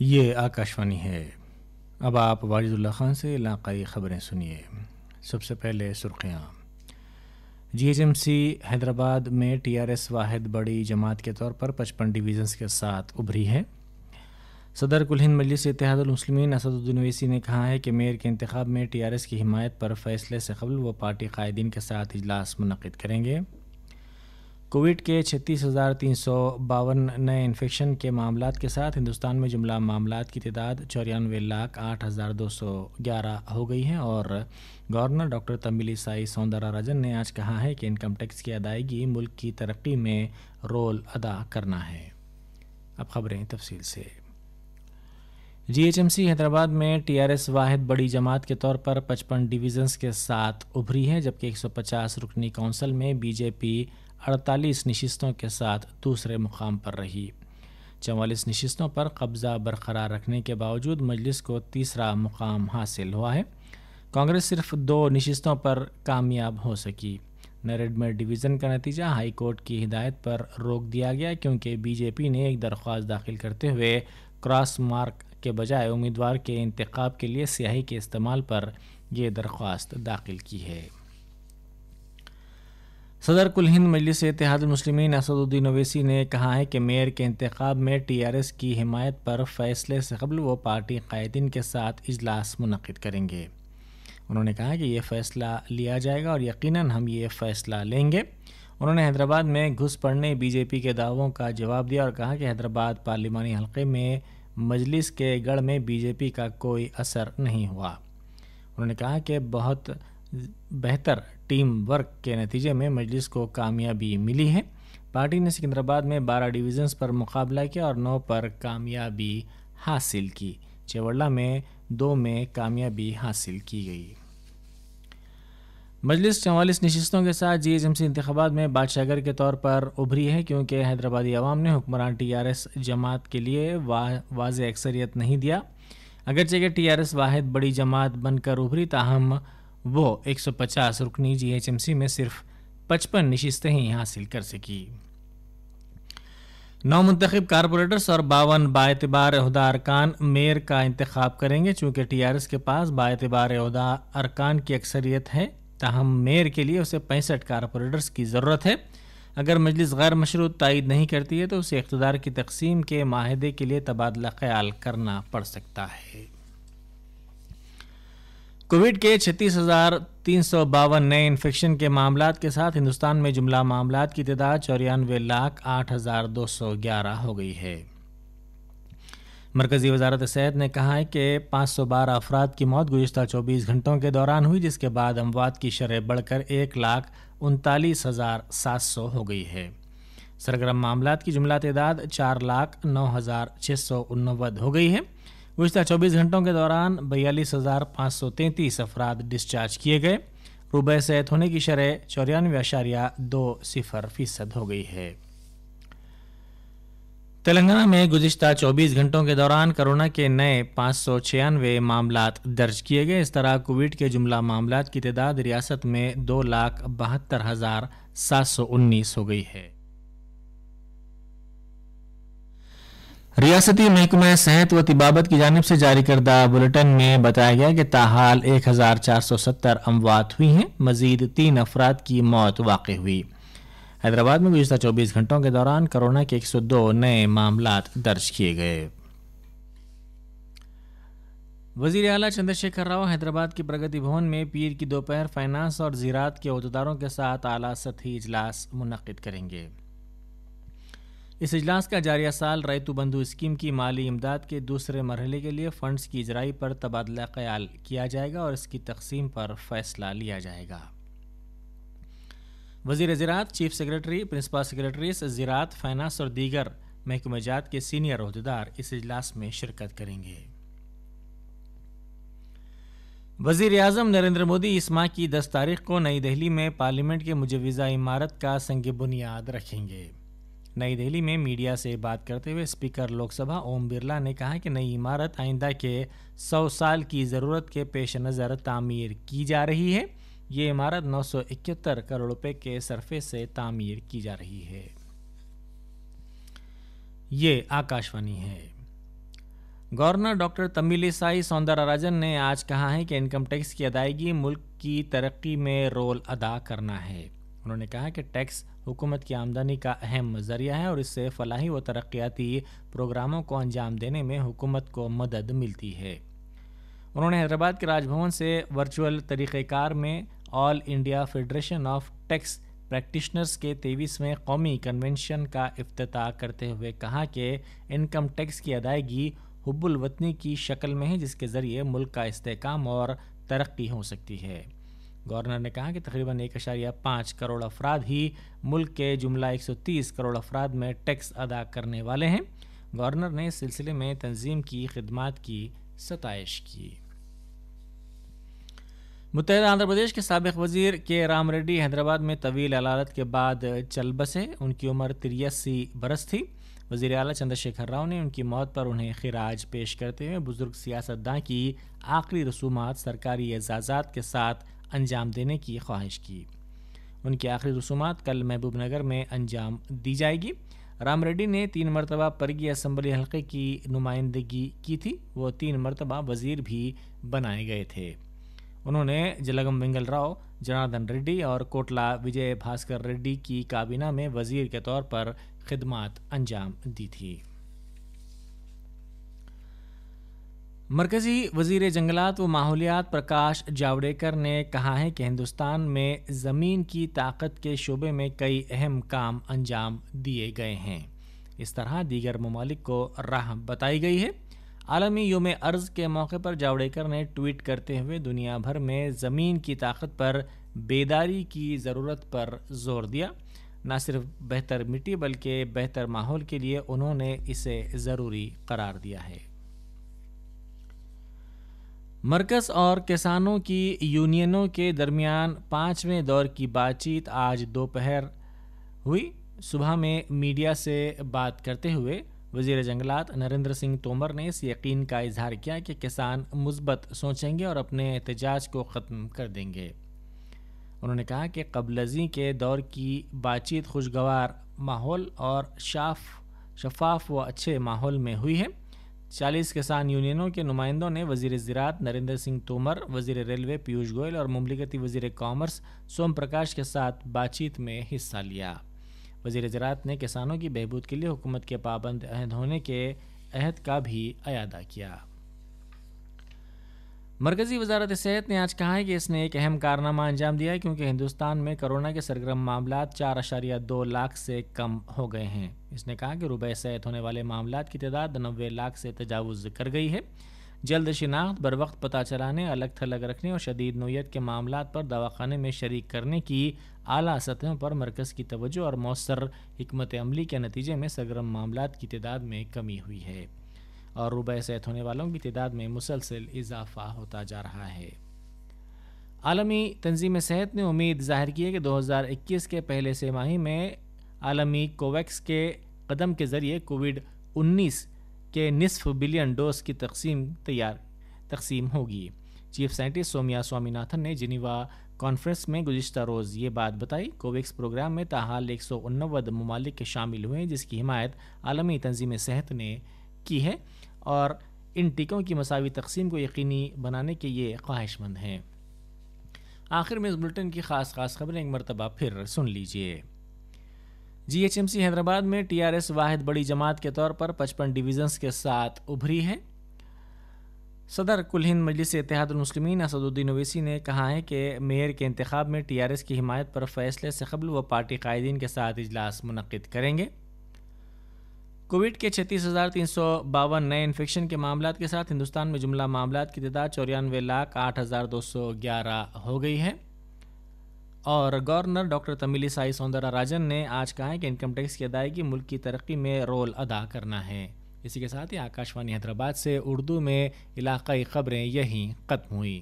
یہ آکاشوانی ہے۔ اب آپ واجد اللہ خان سے علاقائی خبریں سنیے۔ سب سے پہلے سرخیاں۔ GHMC حیدرآباد میں TRS واحد بڑی جماعت کے طور پر 55 ڈویژنز کے ساتھ ابھری ہے۔ صدر کل ہند مجلس اتحاد المسلمین اسد الدین اویسی نے کہا ہے کہ میئر کے انتخاب میں TRS کی حمایت پر فیصلے سے قبل وہ پارٹی قائدین کے ساتھ اجلاس منعقد کریں گے۔ کووڈ کے 36,352 نئے انفیکشن کے معاملات کے ساتھ ہندوستان میں جملہ معاملات کی تعداد 94,08,211 ہو گئی ہے، اور گورنر ڈاکٹر تمیلی سائی سوندرا راجن نے آج کہا ہے کہ انکم ٹیکس کی ادائیگی ملک کی ترقی میں رول ادا کرنا ہے۔ اب خبریں تفصیل سے۔ GHMC حیدرآباد میں TRS واحد بڑی جماعت کے طور پر 55 ڈویژنز کے ساتھ ابھری ہے، جبکہ 150 رکنی کونسل میں BJP 48 نشستوں کے ساتھ دوسرے مقام پر رہی۔ 44 نشستوں پر قبضہ برقرار رکھنے کے باوجود مجلس کو تیسرا مقام حاصل ہوا ہے۔ کانگریس صرف 2 نشستوں پر کامیاب ہو سکی۔ نریڈمر ڈویژن کا نتیجہ ہائی کورٹ کی ہدایت پر روک دیا گیا، کیونکہ BJP نے ایک درخواست داخل کرتے ہوئے کراس مارک کے بجائے امیدوار کے انتخاب کے لیے سیاہی کے استعمال پر یہ درخواست داخل کی ہے۔ صدر کل ہند مجلس اتحاد المسلمین اسد الدین اویسی نے کہا ہے کہ میئر کے انتخاب میں TRS کی حمایت پر فیصلے سے قبل وہ پارٹی قائدین کے ساتھ اجلاس منعقد کریں گے۔ انہوں نے کہا کہ یہ فیصلہ لیا جائے گا اور یقیناً ہم یہ فیصلہ لیں گے۔ انہوں نے حیدرآباد میں گھس پڑنے BJP کے دعووں کا جواب دیا اور کہا کہ حیدرآباد پارلیمانی حلقے میں مجلس کے گڑھ میں BJP کا کوئی اثر نہیں ہوا۔ انہوں نے کہا کہ بہت بہتر ٹیم ورک کے نتیجے میں مجلس کو کامیابی ملی ہے۔ پارٹی نے سکندرآباد میں 12 ڈویژنز پر مقابلہ کیا اور 9 پر کامیابی حاصل کی۔ چیوڑلہ میں 2 میں کامیابی حاصل کی گئی۔ مجلس 44 نشستوں کے ساتھ GHMC انتخابات میں بادشاہگر کے طور پر ابھری ہے، کیونکہ حیدرآبادی عوام نے حکمران TRS جماعت کے لیے واضح اکثریت نہیں دیا۔ اگرچہ کہ TRS واحد بڑی جماعت بن کر ابھری، تاہم وہ 150 رکنی GHMC میں صرف 55 نشستیں ہی حاصل کر سکی۔ 9 منتخب کارپوریٹرز اور 52 باعتبار عہدہ ارکان میئر کا انتخاب کریں گے۔ چونکہ TRS کے پاس باعتبار عہدہ ارکان کی اکثریت ہے، تاہم میئر کے لیے اسے 65 کارپوریٹرز کی ضرورت ہے۔ اگر مجلس غیر مشروط تائید نہیں کرتی ہے تو اسے اقتدار کی تقسیم کے معاہدے کے لیے تبادلہ خیال کرنا پڑ سکتا ہے۔ کووڈ کے 36,352 نئے انفیکشن کے معاملات کے ساتھ ہندوستان میں جملہ معاملات کی تعداد 94,08,211 ہو گئی ہے۔ مرکزی وزارت صحت نے کہا ہے کہ 512 افراد کی موت گزشتہ 24 گھنٹوں کے دوران ہوئی، جس کے بعد اموات کی شرح بڑھ کر 1,39,700 ہو گئی ہے۔ سرگرم معاملات کی جملہ تعداد 4,09,689 ہو گئی ہے۔ گزشتہ 24 گھنٹوں کے دوران 42,533 افراد ڈسچارج کیے گئے۔ روبہ صحت ہونے کی شرح 94.20% ہو گئی ہے۔ تلنگانہ میں گزشتہ 24 گھنٹوں کے دوران کرونا کے نئے 596 معاملات درج کیے گئے۔ اس طرح کووڈ کے جملہ معاملات کی تعداد ریاست میں 2,72,719 ہو گئی ہے۔ ریاستی محکمہ صحت و طبابت کی جانب سے جاری کردہ بلیٹن میں بتایا گیا کہ تاحال 1,470 اموات ہوئی ہیں۔ مزید 3 افراد کی موت واقع ہوئی۔ حیدرآباد میں گزشتہ 24 گھنٹوں کے دوران کرونا کے 102 نئے معاملات درج کیے گئے۔ وزیر اعلیٰ چندر شیکھر راؤ حیدرآباد کی پرگتی بھون میں پیر کی دوپہر فائنانس اور زراعت کے عہدیداروں کے ساتھ اعلیٰ سطحی اجلاس منعقد کریں گے۔ اس اجلاس کا جاریہ سال ریتو بندھو اسکیم کی مالی امداد کے دوسرے مرحلے کے لیے فنڈز کی اجرائی پر تبادلہ خیال کیا جائے گا اور اس کی تقسیم پر فیصلہ لیا جائے گا۔ وزیر زراعت، چیف سیکرٹری، پرنسپل سیکرٹریز زراعت، فائنانس اور دیگر محکمہ جات کے سینئر عہدیدار اس اجلاس میں شرکت کریں گے۔ وزیر اعظم نریندر مودی اس ماہ کی 10 تاریخ کو نئی دہلی میں پارلیمنٹ کے مجوزہ عمارت کا سنگ بنیاد رکھیں گے۔ نئی دہلی میں میڈیا سے بات کرتے ہوئے اسپیکر لوک سبھا اوم برلا نے کہا کہ نئی عمارت آئندہ کے 100 سال کی ضرورت کے پیش نظر تعمیر کی جا رہی ہے۔ یہ عمارت 971 کروڑ روپے کے صرفے سے تعمیر کی جا رہی ہے۔ یہ آکاشوانی ہے۔ گورنر ڈاکٹر تمیلی سائی سوندراراجن نے آج کہا ہے کہ انکم ٹیکس کی ادائیگی ملک کی ترقی میں رول ادا کرنا ہے۔ انہوں نے کہا کہ ٹیکس حکومت کی آمدنی کا اہم ذریعہ ہے اور اس سے فلاحی و ترقیاتی پروگراموں کو انجام دینے میں حکومت کو مدد ملتی ہے۔ انہوں نے حیدرآباد کے راج بھون سے ورچوئل طریقہ کار میں All India Federation of Tax Practitioners کے 23ویں قومی کنونشن کا افتتاح کرتے ہوئے کہا کہ انکم ٹیکس کی ادائیگی حب الوطنی کی شکل میں ہے، جس کے ذریعے ملک کا استحکام اور ترقی ہو سکتی ہے۔ گورنر نے کہا کہ تقریباً 1.5 کروڑ افراد ہی ملک کے جملہ 130 کروڑ افراد میں ٹیکس ادا کرنے والے ہیں۔ گورنر نے اس سلسلے میں تنظیم کی خدمات کی ستائش کی۔ متحدہ آندھرا پردیش کے سابق وزیر کے رام ریڈی حیدرآباد میں طویل علالت کے بعد چل بسے۔ ان کی عمر 83 برس تھی۔ وزیر اعلیٰ چندر شیکھر راؤ نے ان کی موت پر انہیں خراج پیش کرتے ہوئے بزرگ سیاستداں کی آخری رسومات سرکاری اعزازات کے ساتھ انجام دینے کی خواہش کی۔ ان کی آخری رسومات کل محبوب نگر میں انجام دی جائے گی۔ رام ریڈی نے 3 مرتبہ پرگی اسمبلی حلقے کی نمائندگی کی تھی۔ وہ 3 مرتبہ وزیر بھی بنائے گئے تھے۔ انہوں نے جلگم وینگل راؤ، جناردن ریڈی اور کوٹلا وجے بھاسکر ریڈی کی کابینہ میں وزیر کے طور پر خدمات انجام دی تھی۔ مرکزی وزیر جنگلات و ماحولیات پرکاش جاوڈیکر نے کہا ہے کہ ہندوستان میں زمین کی طاقت کے شعبے میں کئی اہم کام انجام دیے گئے ہیں۔ اس طرح دیگر ممالک کو راہ بتائی گئی ہے۔ عالمی یوم ارض کے موقع پر جاوڈیکر نے ٹویٹ کرتے ہوئے دنیا بھر میں زمین کی طاقت پر بیداری کی ضرورت پر زور دیا۔ نہ صرف بہتر مٹی بلکہ بہتر ماحول کے لیے انہوں نے اسے ضروری قرار دیا ہے۔ مرکز اور کسانوں کی یونینوں کے درمیان 5ویں دور کی بات چیت آج دوپہر ہوئی۔ صبح میں میڈیا سے بات کرتے ہوئے وزیر جنگلات نریندر سنگھ تومر نے اس یقین کا اظہار کیا کہ کسان مثبت سوچیں گے اور اپنے احتجاج کو ختم کر دیں گے۔ انہوں نے کہا کہ قبل ازیں کے دور کی بات چیت خوشگوار ماحول اور شفاف و اچھے ماحول میں ہوئی ہے۔ 40 کسان یونینوں کے نمائندوں نے وزیر زراعت نریندر سنگھ تومر، وزیر ریلوے پیوش گوئل اور مملکتی وزیر کامرس سوم پرکاش کے ساتھ بات چیت میں حصہ لیا۔ وزیر زراعت نے کسانوں کی بہبود کے لیے حکومت کے پابند عہد ہونے کے عہد کا بھی اعادہ کیا۔ مرکزی وزارت صحت نے آج کہا ہے کہ اس نے ایک اہم کارنامہ انجام دیا ہے کیونکہ ہندوستان میں کرونا کے سرگرم معاملات 4.2 لاکھ سے کم ہو گئے ہیں۔ اس نے کہا کہ روبہ صحت ہونے والے معاملات کی تعداد 90 لاکھ سے تجاوز کر گئی ہے۔ جلد شناخت، بروقت پتہ چلانے، الگ تھلگ رکھنے اور شدید نوعیت کے معاملات پر دواخانے میں شریک کرنے کی اعلیٰ سطحوں پر مرکز کی توجہ اور مؤثر حکمت عملی کے نتیجے میں سرگرم معاملات کی تعداد میں کمی ہوئی ہے اور روبہ صحت ہونے والوں کی تعداد میں مسلسل اضافہ ہوتا جا رہا ہے۔ عالمی تنظیم صحت نے امید ظاہر کی ہے کہ 2021 کے پہلے سہ ماہی میں عالمی کوویکس کے قدم کے ذریعے کووڈ-19 کے نصف بلین ڈوز کی تقسیم ہوگی۔ Chief scientist Saumya Swami Nathan نے جنیوا کانفرنس میں گزشتہ روز یہ بات بتائی۔ کوویکس پروگرام میں تاحال 189 ممالک شامل ہوئے ہیں جس کی حمایت عالمی تنظیم صحت نے کی ہے اور ان ٹیکوں کی مساوی تقسیم کو یقینی بنانے کے یہ خواہش مند ہیں۔ آخر میں اس بلٹن کی خاص خبریں ایک مرتبہ پھر سن لیجئے۔ G H M C Hyderabad میں ٹی آر ایس واحد بڑی جماعت کے طور پر 55 ڈویژنز کے ساتھ ابھری ہے۔ صدر کل ہند مجلس اتحاد المسلمین اسد الدین اویسی نے کہا ہے کہ میئر کے انتخاب میں ٹی آر ایس کی حمایت پر فیصلے سے قبل وہ پارٹی قائدین کے ساتھ اجلاس منعقد کریں گے۔ کووڈ کے 36,352 نئے انفیکشن کے معاملات کے ساتھ ہندوستان میں جملہ معاملات کی تعداد 94,08,211 ہو گئی ہے۔ اور گورنر ڈاکٹر تمیلی سائی سوندراراجن نے آج کہا ہے کہ انکم ٹیکس کی ادائیگی ملک کی ترقی میں رول ادا کرنا ہے۔ اسی کے ساتھ ہی آکاش وانی حیدرآباد سے اردو میں علاقائی خبریں یہیں ختم ہوئی۔